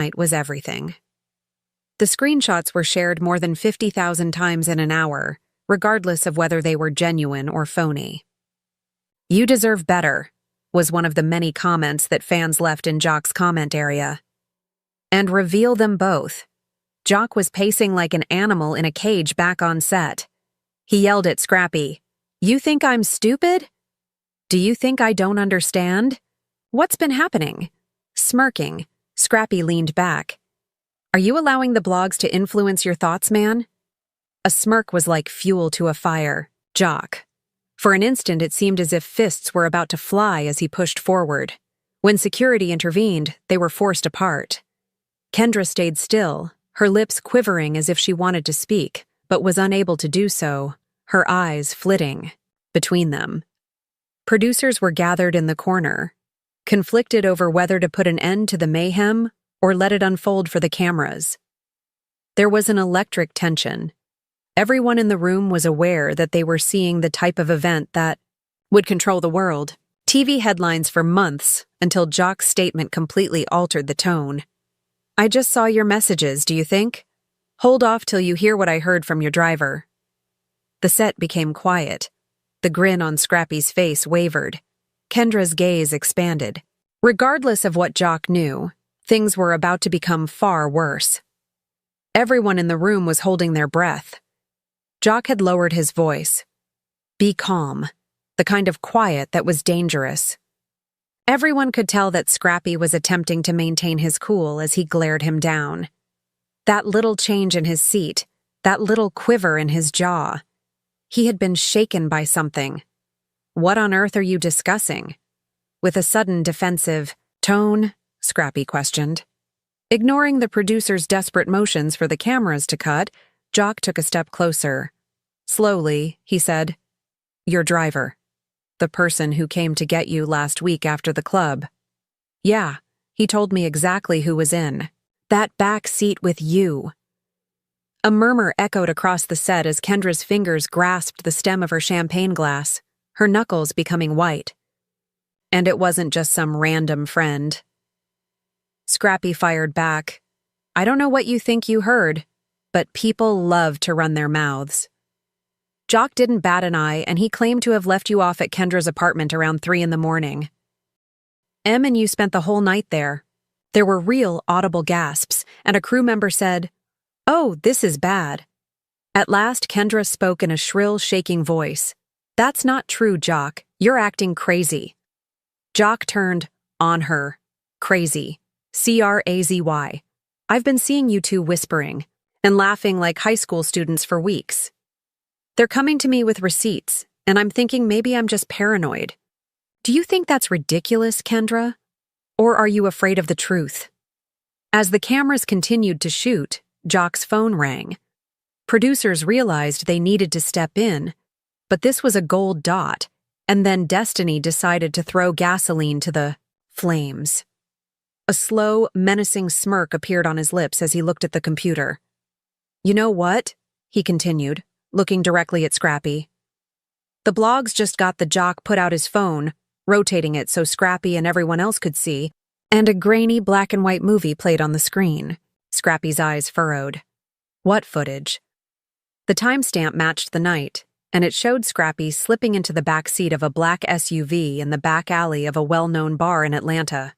night was everything. The screenshots were shared more than 50,000 times in an hour, regardless of whether they were genuine or phony. "You deserve better," was one of the many comments that fans left in Jock's comment area. And reveal them both. Jock was pacing like an animal in a cage back on set. He yelled at Scrappy, "You think I'm stupid? Do you think I don't understand? What's been happening?" Smirking, Scrappy leaned back. "Are you allowing the blogs to influence your thoughts, man?" A smirk was like fuel to a fire. Jock. For an instant, it seemed as if fists were about to fly as he pushed forward. When security intervened, they were forced apart. Kendra stayed still, her lips quivering as if she wanted to speak, but was unable to do so, her eyes flitting between them. Producers were gathered in the corner, conflicted over whether to put an end to the mayhem or let it unfold for the cameras. There was an electric tension. Everyone in the room was aware that they were seeing the type of event that would control the world. TV headlines for months until Jock's statement completely altered the tone. "I just saw your messages, do you think? Hold off till you hear what I heard from your driver." The set became quiet. The grin on Scrappy's face wavered. Kendra's gaze expanded. Regardless of what Jock knew, things were about to become far worse. Everyone in the room was holding their breath. Jock had lowered his voice. "Be calm," the kind of quiet that was dangerous. Everyone could tell that Scrappy was attempting to maintain his cool as he glared him down. That little change in his seat, that little quiver in his jaw. He had been shaken by something. "What on earth are you discussing?" With a sudden defensive tone, Scrappy questioned. Ignoring the producer's desperate motions for the cameras to cut, Jock took a step closer. Slowly, he said, "Your driver. The person who came to get you last week after the club." "Yeah, he told me exactly who was in. That back seat with you." A murmur echoed across the set as Kendra's fingers grasped the stem of her champagne glass, her knuckles becoming white. "And it wasn't just some random friend." Scrappy fired back. "I don't know what you think you heard, but people love to run their mouths." Jock didn't bat an eye, and he claimed to have left you off at Kendra's apartment around 3 a.m. "Em and you spent the whole night there." There were real, audible gasps, and a crew member said, "Oh, this is bad." At last, Kendra spoke in a shrill, shaking voice. "That's not true, Jock. You're acting crazy." Jock turned on her. "Crazy. C-R-A-Z-Y. I've been seeing you two whispering and laughing like high school students for weeks. They're coming to me with receipts, and I'm thinking maybe I'm just paranoid. Do you think that's ridiculous, Kendra? Or are you afraid of the truth?" As the cameras continued to shoot, Jock's phone rang. Producers realized they needed to step in, but this was a gold dot, and then destiny decided to throw gasoline to the flames. A slow, menacing smirk appeared on his lips as he looked at the computer. "You know what?" he continued, looking directly at Scrappy. "The blogs just got the Jock put out his phone, rotating it so Scrappy and everyone else could see, and a grainy black and white movie played on the screen." Scrappy's eyes furrowed. "What footage?" The timestamp matched the night, and it showed Scrappy slipping into the back seat of a black SUV in the back alley of a well-known bar in Atlanta.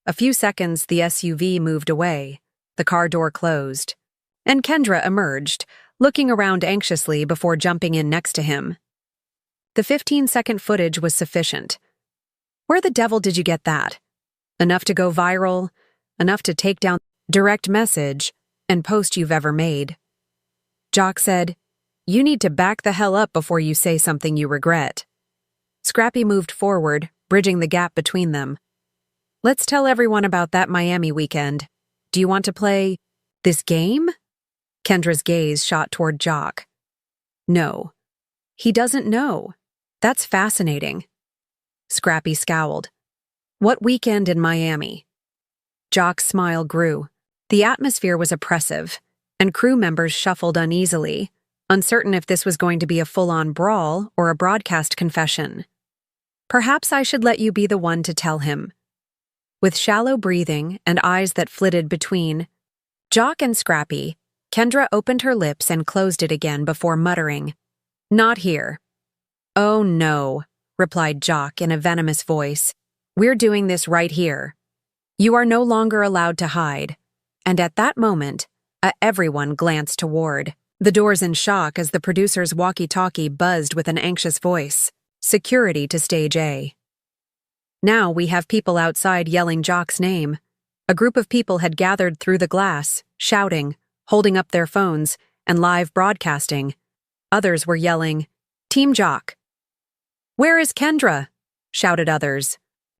A few seconds, the SUV moved away, the car door closed, and Kendra emerged, looking around anxiously before jumping in next to him. The 15-second footage was sufficient. "Where the devil did you get that? Enough to go viral, enough to take down direct message and post you've ever made." Jock said, "You need to back the hell up before you say something you regret." Scrappy moved forward, bridging the gap between them. "Let's tell everyone about that Miami weekend. Do you want to play this game?" Kendra's gaze shot toward Jock. "No. He doesn't know. That's fascinating." Scrappy scowled. "What weekend in Miami?" Jock's smile grew. The atmosphere was oppressive, and crew members shuffled uneasily, uncertain if this was going to be a full-on brawl or a broadcast confession. "Perhaps I should let you be the one to tell him." with shallow breathing and eyes that flitted between Jock and Scrappy. Kendra opened her lips and closed it again before muttering, "Not here." "Oh no," replied Jock in a venomous voice. "We're doing this right here. You are no longer allowed to hide." And at that moment, everyone glanced toward the doors in shock as the producer's walkie-talkie buzzed with an anxious voice. "Security to Stage A." Now we have people outside yelling Jock's name. A group of people had gathered through the glass, shouting, holding up their phones, and live broadcasting. Others were yelling, "Team Jock." "Where is Kendra?" shouted others.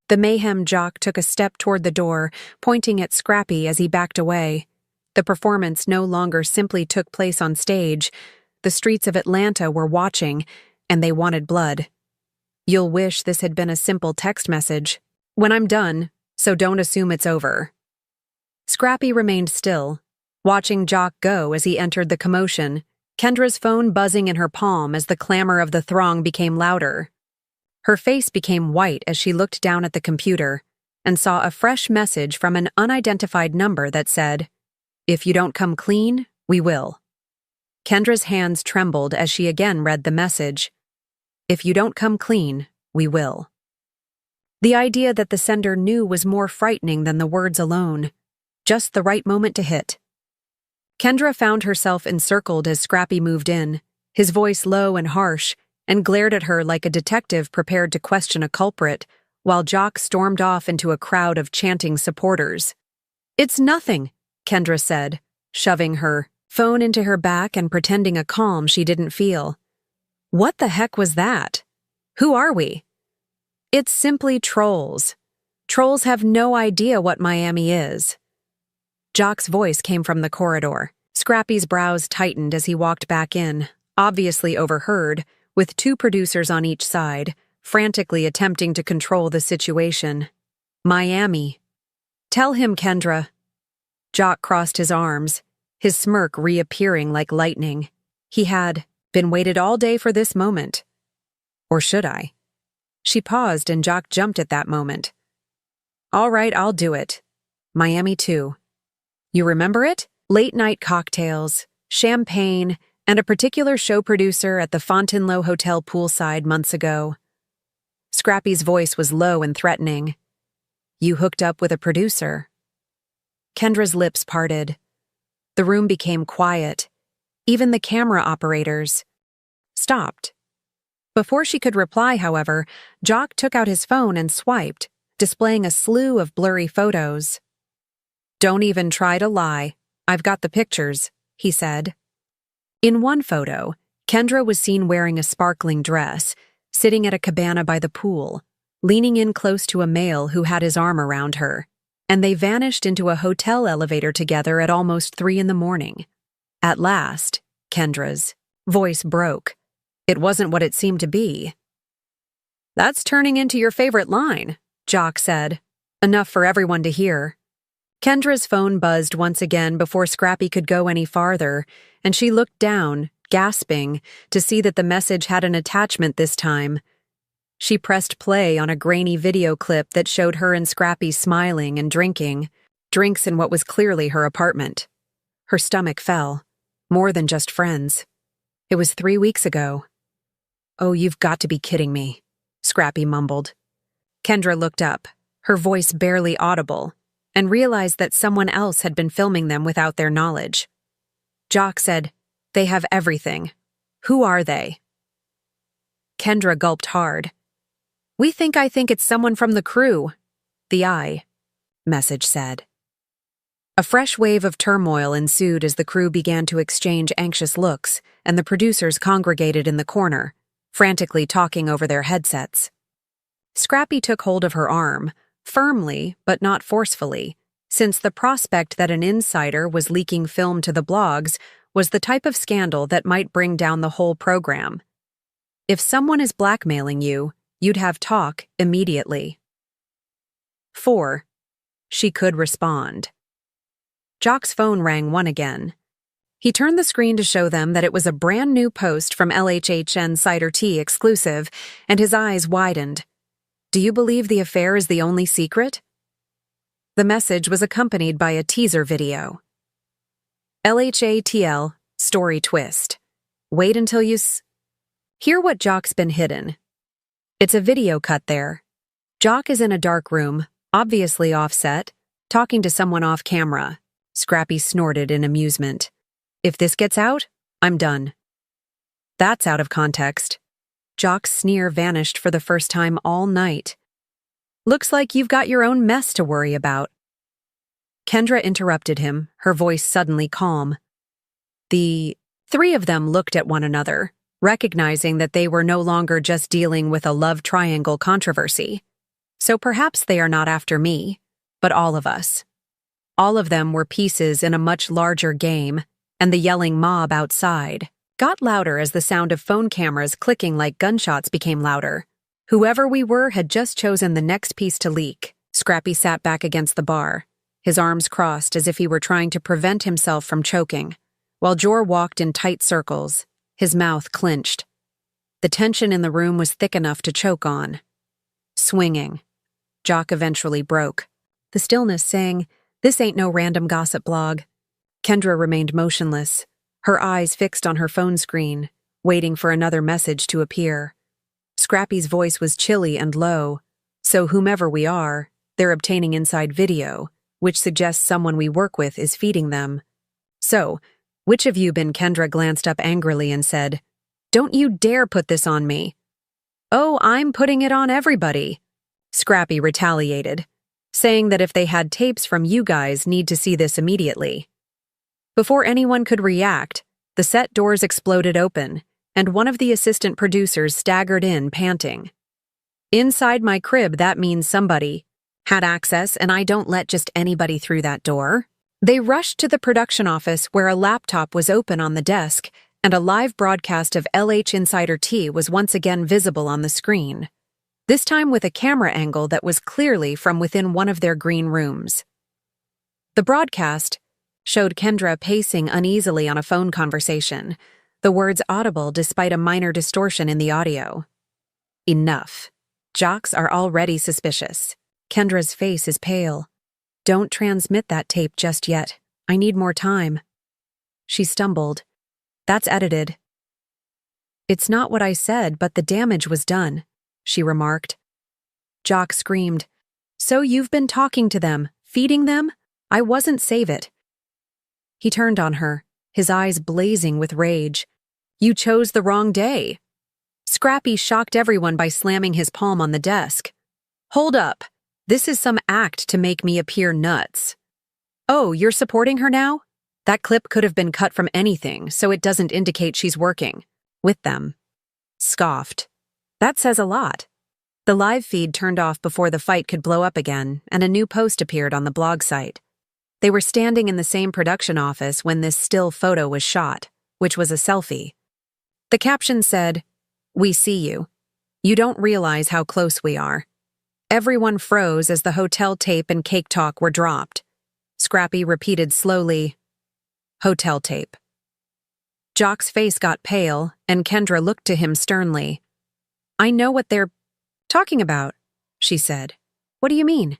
The mayhem Jock took a step toward the door, pointing at Scrappy as he backed away. The performance no longer simply took place on stage. The streets of Atlanta were watching, and they wanted blood. "You'll wish this had been a simple text message. When I'm done, so don't assume it's over." Scrappy remained still, watching Jock go as he entered the commotion, Kendra's phone buzzing in her palm as the clamor of the throng became louder. Her face became white as she looked down at the computer and saw a fresh message from an unidentified number that said, "If you don't come clean, we will." Kendra's hands trembled as she again read the message. "If you don't come clean, we will." The idea that the sender knew was more frightening than the words alone. Just the right moment to hit. Kendra found herself encircled as Scrappy moved in, his voice low and harsh, and glared at her like a detective prepared to question a culprit, while Jock stormed off into a crowd of chanting supporters. "It's nothing," Kendra said, shoving her phone into her back and pretending a calm she didn't feel. "What the heck was that? Who are we?" "It's simply trolls. Trolls have no idea what Miami is." Jock's voice came from the corridor. Scrappy's brows tightened as he walked back in, obviously overheard, with two producers on each side, frantically attempting to control the situation. "Miami. Tell him, Kendra." Jock crossed his arms, his smirk reappearing like lightning. He had been waited all day for this moment. Or should I? She paused and Jock jumped at that moment. "All right, I'll do it. Miami too. You remember it? Late-night cocktails, champagne, and a particular show producer at the Fontainebleau Hotel poolside months ago." Scrappy's voice was low and threatening. "You hooked up with a producer." Kendra's lips parted. The room became quiet. Even the camera operators stopped. Before she could reply, however, Jock took out his phone and swiped, displaying a slew of blurry photos. "Don't even try to lie. I've got the pictures," he said. In one photo, Kendra was seen wearing a sparkling dress, sitting at a cabana by the pool, leaning in close to a male who had his arm around her, and they vanished into a hotel elevator together at almost 3 a.m. At last, Kendra's voice broke. It wasn't what it seemed to be. "That's turning into your favorite line," Jock said, enough for everyone to hear. Kendra's phone buzzed once again before Scrappy could go any farther, and she looked down, gasping, to see that the message had an attachment this time. She pressed play on a grainy video clip that showed her and Scrappy smiling and drinking, drinks in what was clearly her apartment. Her stomach fell. More than just friends. It was 3 weeks ago. "Oh, you've got to be kidding me," Scrappy mumbled. Kendra looked up, her voice barely audible, and realized that someone else had been filming them without their knowledge. Jock said, "They have everything. Who are they?" Kendra gulped hard. I think it's someone from the crew," the message said. A fresh wave of turmoil ensued as the crew began to exchange anxious looks, and the producers congregated in the corner, frantically talking over their headsets. Scrappy took hold of her arm, firmly but not forcefully, since the prospect that an insider was leaking film to the blogs was the type of scandal that might bring down the whole program. If someone is blackmailing you, you'd have talk immediately. 4. She could respond. Jock's phone rang once again. He turned the screen to show them that it was a brand new post from LHHN Cider Tea exclusive, and his eyes widened. "Do you believe the affair is the only secret?" The message was accompanied by a teaser video. LHATL, story twist. Wait until you hear what Jock's been hidden. It's a video cut there. Jock is in a dark room, obviously offset, talking to someone off camera. Scrappy snorted in amusement. If this gets out, I'm done. That's out of context. Jock's sneer vanished for the first time all night. Looks like you've got your own mess to worry about. Kendra interrupted him, her voice suddenly calm. The three of them looked at one another, recognizing that they were no longer just dealing with a love triangle controversy. So perhaps they are not after me, but all of us. All of them were pieces in a much larger game, and the yelling mob outside got louder as the sound of phone cameras clicking like gunshots became louder. Whoever we were had just chosen the next piece to leak. Scrappy sat back against the bar, his arms crossed as if he were trying to prevent himself from choking, while Jor walked in tight circles, his mouth clenched. The tension in the room was thick enough to choke on. Swinging. Jock eventually broke, the stillness saying, "This ain't no random gossip blog." Kendra remained motionless, her eyes fixed on her phone screen, waiting for another message to appear. Scrappy's voice was chilly and low. So whomever we are, they're obtaining inside video, which suggests someone we work with is feeding them. So, which of you been? Kendra glanced up angrily and said, "Don't you dare put this on me." "Oh, I'm putting it on everybody," Scrappy retaliated, saying that if they had tapes from you guys, need to see this immediately. Before anyone could react, the set doors exploded open, and one of the assistant producers staggered in, panting. "Inside my crib, that means somebody had access, and I don't let just anybody through that door." They rushed to the production office where a laptop was open on the desk, and a live broadcast of LH Insider Tea was once again visible on the screen, this time with a camera angle that was clearly from within one of their green rooms. The broadcast showed Kendra pacing uneasily on a phone conversation, the words audible despite a minor distortion in the audio. Enough. Jocks are already suspicious. Kendra's face is pale. "Don't transmit that tape just yet. I need more time." She stumbled. "That's edited." "It's not what I said, but the damage was done," she remarked. Jock screamed. "So you've been talking to them, feeding them? I wasn't. Save it." He turned on her, his eyes blazing with rage. "You chose the wrong day." Scrappy shocked everyone by slamming his palm on the desk. "Hold up. This is some act to make me appear nuts." "Oh, you're supporting her now? That clip could have been cut from anything, so it doesn't indicate she's working with them." Scoffed. "That says a lot." The live feed turned off before the fight could blow up again, and a new post appeared on the blog site. They were standing in the same production office when this still photo was shot, which was a selfie. The caption said, "We see you. You don't realize how close we are." Everyone froze as the hotel tape and cake talk were dropped. Scrappy repeated slowly, "Hotel tape." Jock's face got pale, and Kendra looked to him sternly. "I know what they're talking about," she said. "What do you mean?"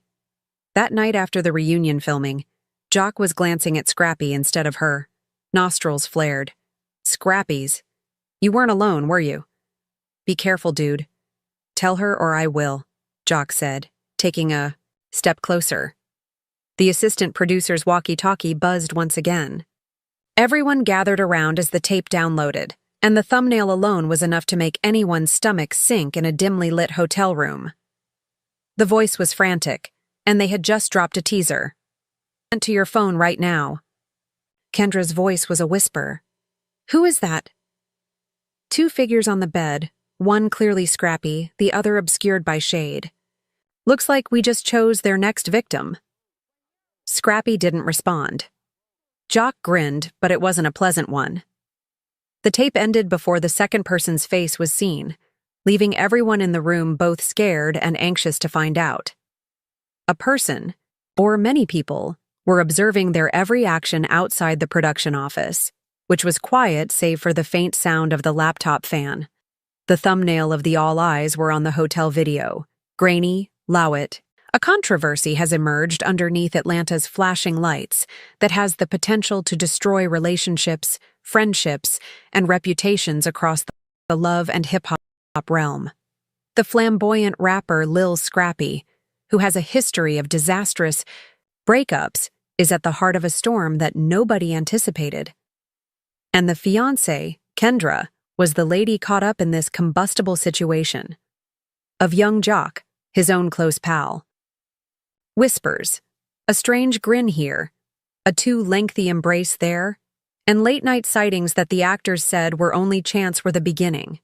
That night after the reunion filming, Jock was glancing at Scrappy instead of her. Nostrils flared. "Scrappy's. You weren't alone, were you?" "Be careful, dude." "Tell her or I will," Jock said, taking a step closer. The assistant producer's walkie-talkie buzzed once again. Everyone gathered around as the tape downloaded, and the thumbnail alone was enough to make anyone's stomach sink in a dimly lit hotel room. The voice was frantic, and they had just dropped a teaser. "Send to your phone right now." Kendra's voice was a whisper. "Who is that?" Two figures on the bed, one clearly Scrappy, the other obscured by shade. "Looks like we just chose their next victim." Scrappy didn't respond. Jock grinned, but it wasn't a pleasant one. The tape ended before the second person's face was seen, leaving everyone in the room both scared and anxious to find out. A person, or many people, were observing their every action outside the production office, which was quiet save for the faint sound of the laptop fan. The thumbnail of the all eyes were on the hotel video, grainy, Lowett, A controversy has emerged underneath Atlanta's flashing lights that has the potential to destroy relationships, friendships, and reputations across the love and hip-hop realm. The flamboyant rapper Lil Scrappy, who has a history of disastrous breakups, is at the heart of a storm that nobody anticipated. And the fiancée, Kendra, was the lady caught up in this combustible situation. Of young Jock, his own close pal. Whispers, a strange grin here, a too lengthy embrace there, and late-night sightings that the actors said were only chance were the beginning.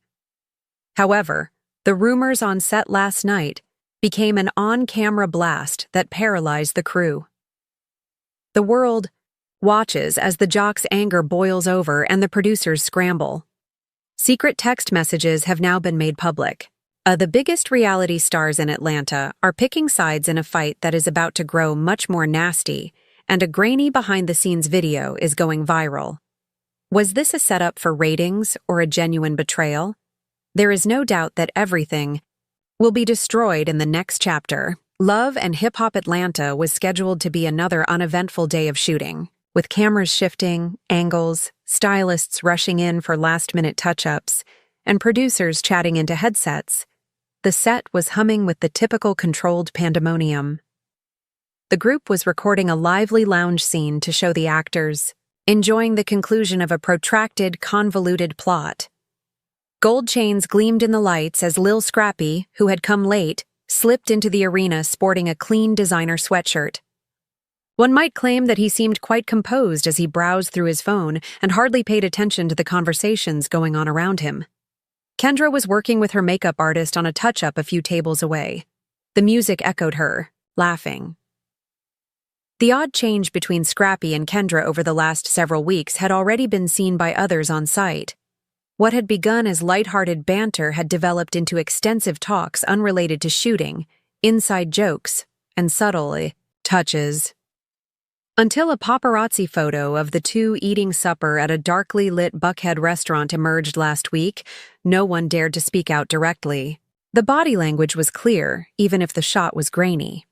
However, the rumors on set last night became an on-camera blast that paralyzed the crew. The world watches as the Jock's anger boils over and the producers scramble. Secret text messages have now been made public. The biggest reality stars in Atlanta are picking sides in a fight that is about to grow much more nasty, and a grainy behind-the-scenes video is going viral. Was this a setup for ratings or a genuine betrayal? There is no doubt that everything will be destroyed in the next chapter. Love and Hip Hop Atlanta was scheduled to be another uneventful day of shooting, with cameras shifting, angles, stylists rushing in for last-minute touch-ups, and producers chatting into headsets. The set was humming with the typical controlled pandemonium. The group was recording a lively lounge scene to show the actors, enjoying the conclusion of a protracted, convoluted plot. Gold chains gleamed in the lights as Lil Scrappy, who had come late, slipped into the arena sporting a clean designer sweatshirt. One might claim that he seemed quite composed as he browsed through his phone and hardly paid attention to the conversations going on around him. Kendra was working with her makeup artist on a touch-up a few tables away. The music echoed her, laughing. The odd change between Scrappy and Kendra over the last several weeks had already been seen by others on site. What had begun as lighthearted banter had developed into extensive talks unrelated to shooting, inside jokes, and subtle touches. Until a paparazzi photo of the two eating supper at a darkly lit Buckhead restaurant emerged last week, no one dared to speak out directly. The body language was clear, even if the shot was grainy.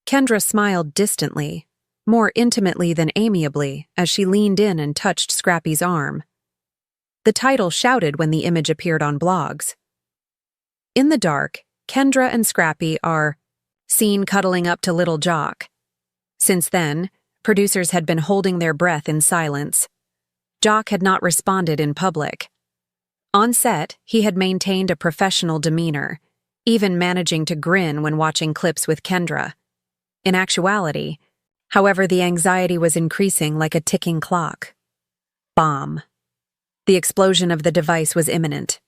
Kendra smiled distantly, more intimately than amiably, as she leaned in and touched Scrappy's arm. The title shouted when the image appeared on blogs. In the dark, Kendra and Scrappy are seen cuddling up to little Jock. Since then, producers had been holding their breath in silence. Jock had not responded in public. On set, he had maintained a professional demeanor, even managing to grin when watching clips with Kendra. In actuality, however, the anxiety was increasing like a ticking clock. Bomb. The explosion of the device was imminent.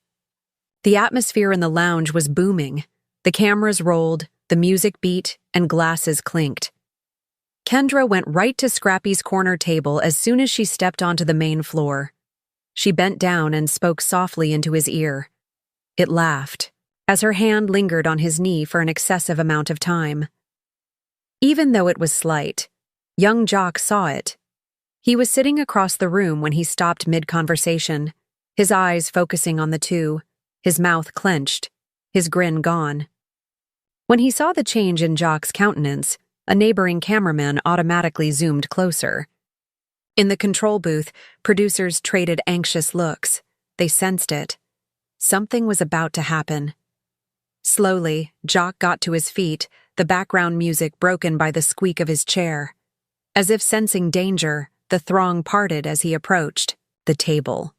The atmosphere in the lounge was booming. The cameras rolled, the music beat, and glasses clinked. Kendra went right to Scrappy's corner table as soon as she stepped onto the main floor. She bent down and spoke softly into his ear. It laughed, as her hand lingered on his knee for an excessive amount of time. Even though it was slight, young Jock saw it. He was sitting across the room when he stopped mid-conversation, his eyes focusing on the two, his mouth clenched, his grin gone. When he saw the change in Jock's countenance, a neighboring cameraman automatically zoomed closer. In the control booth, producers traded anxious looks. They sensed it. Something was about to happen. Slowly, Jock got to his feet, the background music broken by the squeak of his chair. As if sensing danger, the throng parted as he approached the table.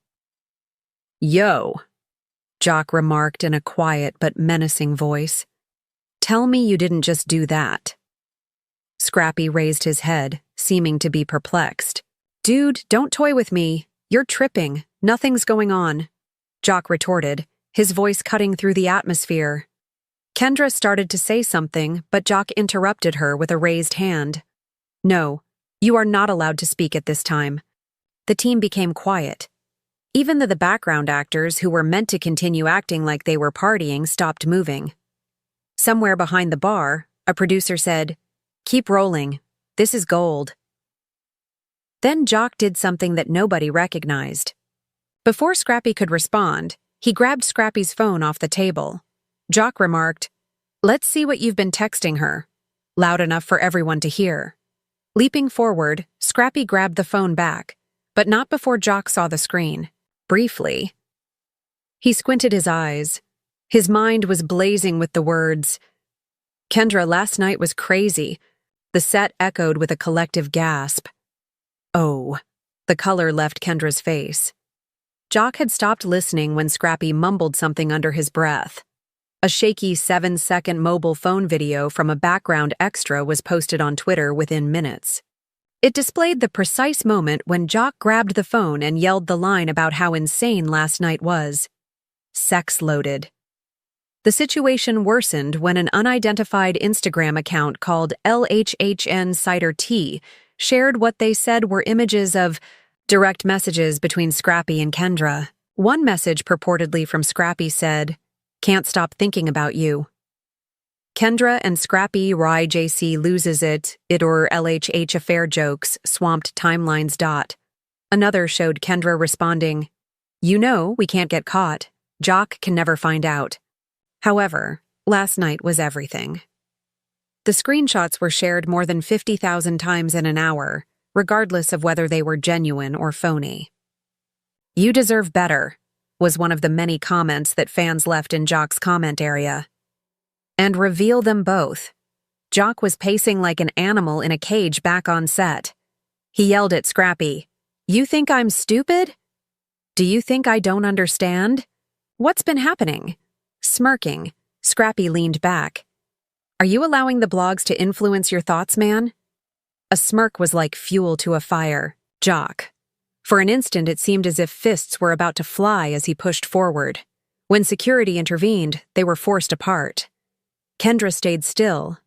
"Yo," Jock remarked in a quiet but menacing voice. "Tell me you didn't just do that." Scrappy raised his head, seeming to be perplexed. "Dude, don't toy with me. You're tripping. Nothing's going on," Jock retorted, his voice cutting through the atmosphere. Kendra started to say something, but Jock interrupted her with a raised hand. "No, you are not allowed to speak at this time." The team became quiet. Even the background actors, who were meant to continue acting like they were partying, stopped moving. Somewhere behind the bar, a producer said, "Keep rolling. This is gold." Then Jock did something that nobody recognized. Before Scrappy could respond, he grabbed Scrappy's phone off the table. Jock remarked, Let's see what you've been texting her. Loud enough for everyone to hear. Leaping forward, Scrappy grabbed the phone back, but not before Jock saw the screen. Briefly. He squinted his eyes. His mind was blazing with the words, "Kendra, last night was crazy." The set echoed with a collective gasp. Oh. The color left Kendra's face. Jock had stopped listening when Scrappy mumbled something under his breath. A shaky 7-second mobile phone video from a background extra was posted on Twitter within minutes. It displayed the precise moment when Jock grabbed the phone and yelled the line about how insane last night was. Sex loaded. The situation worsened when an unidentified Instagram account called LHHN Cider Tea shared what they said were images of direct messages between Scrappy and Kendra. One message purportedly from Scrappy said, "Can't stop thinking about you." Kendra and Scrappy Rye JC loses it or LHH affair jokes swamped timelines. Another showed Kendra responding, "You know we can't get caught. Jock can never find out." However, last night was everything. The screenshots were shared more than 50,000 times in an hour, regardless of whether they were genuine or phony. "You deserve better," was one of the many comments that fans left in Jock's comment area. And reveal them both. Jock was pacing like an animal in a cage back on set. He yelled at Scrappy, "You think I'm stupid? Do you think I don't understand? What's been happening?" Smirking, Scrappy leaned back. "Are you allowing the blogs to influence your thoughts, man?" A smirk was like fuel to a fire. Jock. For an instant, it seemed as if fists were about to fly as he pushed forward. When security intervened, they were forced apart. Kendra stayed still,